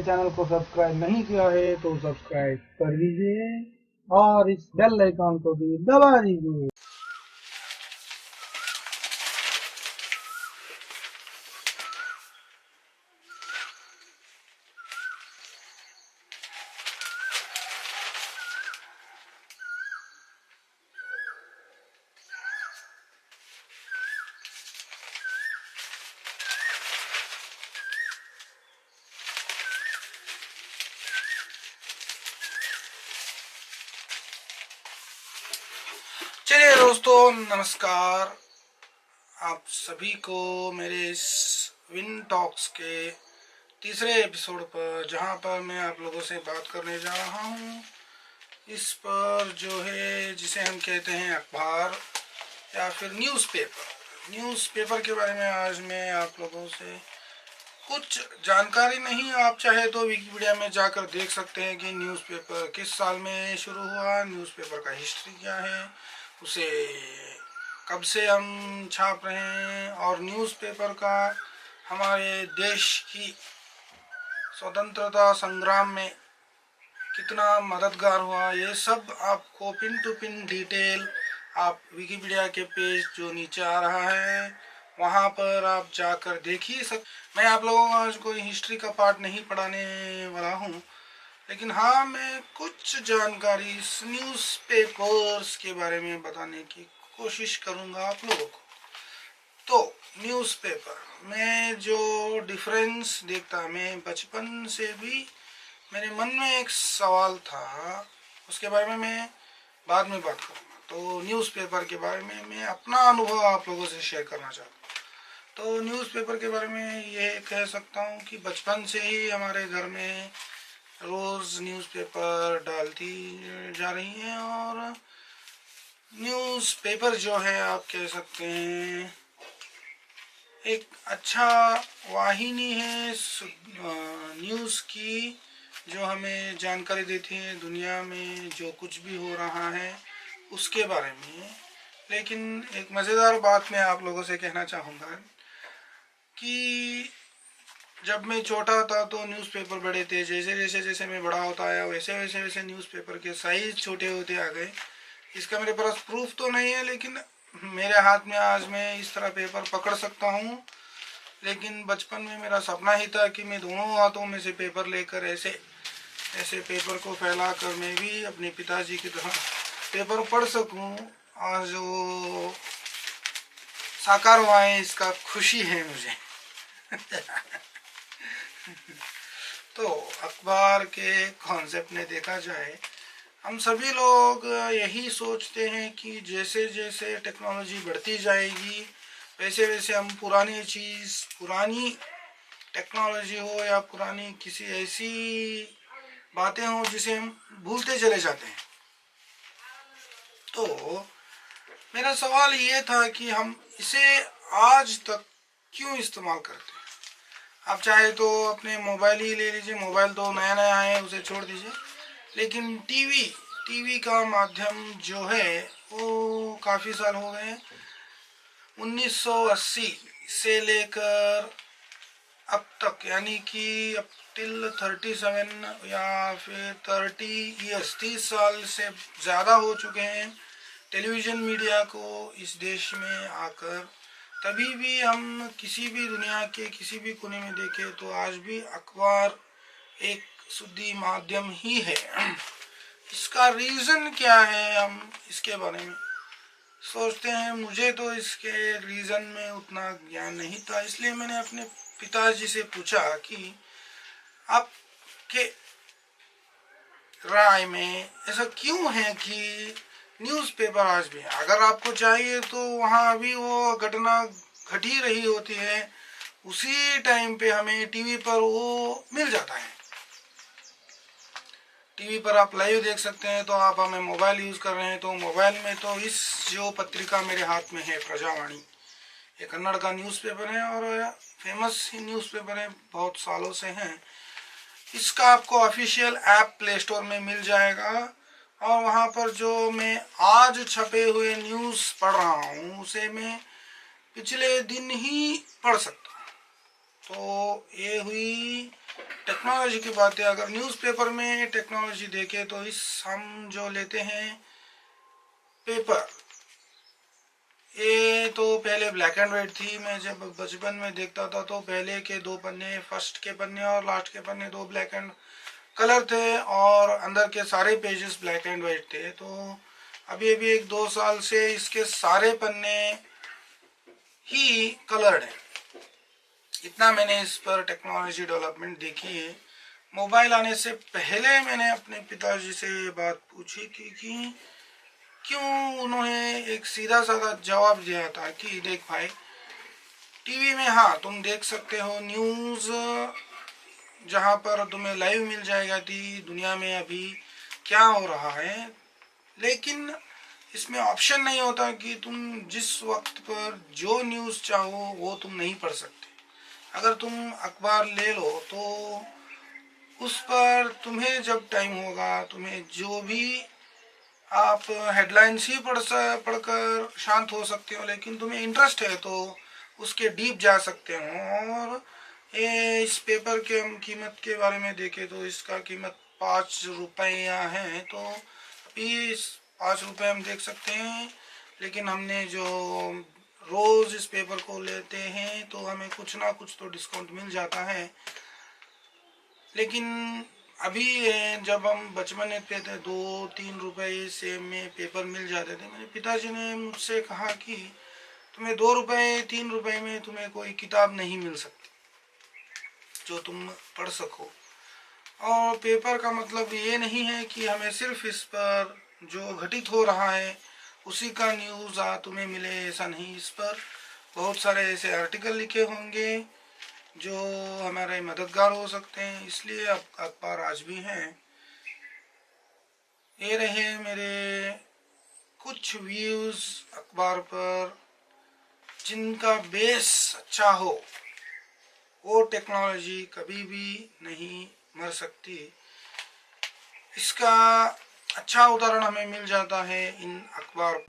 Channel को subscribe नहीं किया है तो सब्सक्राइब कर दीजिए और इस बेल आइकॉन को भी दबा दीजिए। चलिए दोस्तों, नमस्कार। आप सभी को मेरे इस विन टॉक्स के तीसरे एपिसोड पर, जहां पर मैं आप लोगों से बात करने जा रहा हूं, इस पर जो है जिसे हम कहते हैं अखबार या फिर न्यूज़पेपर के बारे में आज मैं आप लोगों से कुछ जानकारी नहीं, आप चाहे तो विकिपीडिया में जाकर देख सकते हैं कि न्यूज़पेपर किस साल में शुरू हुआ, न्यूज़पेपर का हिस्ट्री क्या है, उसे कब से हम छाप रहे हैं और न्यूज़पेपर का हमारे देश की स्वतंत्रता संग्राम में कितना मददगार हुआ। ये सब आपको पिन टू पिन डिटेल आप विकिपीडिया के पेज जो नीचे आ रहा है वहाँ पर आप जाकर देख ही मैं आप लोगों को आज कोई हिस्ट्री का पार्ट नहीं पढ़ाने वाला हूँ, लेकिन हाँ, मैं कुछ जानकारी न्यूज़पेपर्स के बारे में बताने की कोशिश करूँगा आप लोगों को। तो न्यूज़पेपर में जो डिफरेंस देखता, मैं बचपन से भी मेरे मन में एक सवाल था, उसके बारे में मैं बाद में बात करूँगा। तो न्यूज़पेपर के बारे में मैं अपना अनुभव आप लोगों से शेयर करना चाहता हूँ। तो न्यूज़पेपर के बारे में ये कह सकता हूँ कि बचपन से ही हमारे घर में रोज़ न्यूज़पेपर डालती जा रही हैं और न्यूज़पेपर जो है आप कह सकते हैं एक अच्छा वाहिनी है न्यूज़ की, जो हमें जानकारी देती है दुनिया में जो कुछ भी हो रहा है उसके बारे में। लेकिन एक मज़ेदार बात मैं आप लोगों से कहना चाहूँगा कि जब मैं छोटा था तो न्यूज़पेपर बड़े थे, जैसे मैं बड़ा होता आया वैसे न्यूज़पेपर के साइज़ छोटे होते आ गए। इसका मेरे पास प्रूफ तो नहीं है, लेकिन मेरे हाथ में आज मैं इस तरह पेपर पकड़ सकता हूँ। लेकिन बचपन में मेरा सपना ही था कि मैं दोनों हाथों में से पेपर लेकर ऐसे पेपर को फैलाकर मैं भी अपने पिताजी की तरह पेपर पढ़ सकूं। और जो साकार हुआ है इसका खुशी है मुझे। तो अखबार के कॉन्सेप्ट में देखा जाए, हम सभी लोग यही सोचते हैं कि जैसे जैसे टेक्नोलॉजी बढ़ती जाएगी वैसे वैसे हम पुरानी टेक्नोलॉजी हो या पुरानी किसी ऐसी बातें हो जिसे हम भूलते चले जाते हैं। तो मेरा सवाल ये था कि हम इसे आज तक क्यों इस्तेमाल करते हैं। आप चाहे तो अपने मोबाइल ही ले लीजिए, मोबाइल तो नया नया है, उसे छोड़ दीजिए। लेकिन टीवी का माध्यम जो है वो काफ़ी साल हो गए। 1980 से लेकर अब तक, यानी कि अब टिल 37 या फिर 30 साल से ज़्यादा हो चुके हैं टेलीविज़न मीडिया को इस देश में आकर। तभी भी हम किसी भी दुनिया के किसी भी कोने में देखें तो आज भी अखबार एक शुद्धि माध्यम ही है। इसका रीज़न क्या है, हम इसके बारे में सोचते हैं। मुझे तो इसके रीज़न में उतना ज्ञान नहीं था, इसलिए मैंने अपने पिताजी से पूछा कि आपके राय में ऐसा क्यों है कि न्यूज़पेपर आज भी है। अगर आपको चाहिए तो वहाँ अभी वो घटना घट ही रही होती है, उसी टाइम पे हमें टीवी पर वो मिल जाता है। टीवी पर आप लाइव देख सकते हैं। तो आप हमें मोबाइल यूज़ कर रहे हैं तो मोबाइल में तो इस जो पत्रिका मेरे हाथ में है, प्रजावाणी, ये कन्नड़ का न्यूज़पेपर है और फेमस ही न्यूज़पेपर है, बहुत सालों से हैं। इसका आपको ऑफिशियल ऐप प्ले स्टोर में मिल जाएगा और वहाँ पर जो मैं आज छपे हुए न्यूज़ पढ़ रहा हूँ उसे मैं पिछले दिन ही पढ़ सकता हूँ। तो ये हुई टेक्नोलॉजी की बातें, अगर न्यूज़पेपर में टेक्नोलॉजी देखें तो हम जो लेते हैं पेपर, ये तो पहले ब्लैक एंड वाइट थी। मैं जब बचपन में देखता था तो पहले के 2 पन्ने, फर्स्ट के पन्ने और लास्ट के पन्ने 2 ब्लैक एंड कलर थे और अंदर के सारे पेजेस ब्लैक एंड वाइट थे। तो अभी 1-2 साल से इसके सारे पन्ने ही कलर्ड हैं। इतना मैंने इस पर टेक्नोलॉजी डेवलपमेंट देखी है। मोबाइल आने से पहले मैंने अपने पिताजी से ये बात पूछी कि क्यों। उन्होंने एक सीधा साधा जवाब दिया था कि देख भाई, टीवी में हाँ तुम देख सकते हो न्यूज़, जहाँ पर तुम्हें लाइव मिल जाएगा कि दुनिया में अभी क्या हो रहा है, लेकिन इसमें ऑप्शन नहीं होता कि तुम जिस वक्त पर जो न्यूज़ चाहो वो तुम नहीं पढ़ सकते। अगर तुम अखबार ले लो तो उस पर तुम्हें जब टाइम होगा, तुम्हें जो भी आप हेडलाइंस ही पढ़कर शांत हो सकते हो, लेकिन तुम्हें इंटरेस्ट है तो उसके डीप जा सकते हो। और ये इस पेपर के हम कीमत के बारे में देखें तो इसका कीमत 5 रुपया है। तो अभी 5 रुपये हम देख सकते हैं, लेकिन हमने जो रोज़ इस पेपर को लेते हैं तो हमें कुछ ना कुछ तो डिस्काउंट मिल जाता है। लेकिन अभी जब हम बचपन में थे 2-3 रुपए से में पेपर मिल जाते थे। मेरे पिताजी ने मुझसे कहा कि तुम्हें 2 रुपए 3 रुपए में तुम्हें कोई किताब नहीं मिल सकती जो तुम पढ़ सको। और पेपर का मतलब ये नहीं है कि हमें सिर्फ इस पर जो घटित हो रहा है उसी का न्यूज़ तुम्हें मिले, ऐसा नहीं। इस पर बहुत सारे ऐसे आर्टिकल लिखे होंगे जो हमारे मददगार हो सकते हैं, इसलिए अब अखबार आज भी हैं। ये रहे मेरे कुछ व्यूज़ अखबार पर। जिनका बेस अच्छा हो वो टेक्नोलॉजी कभी भी नहीं मर सकती। इसका अच्छा उदाहरण हमें मिल जाता है इन अखबार।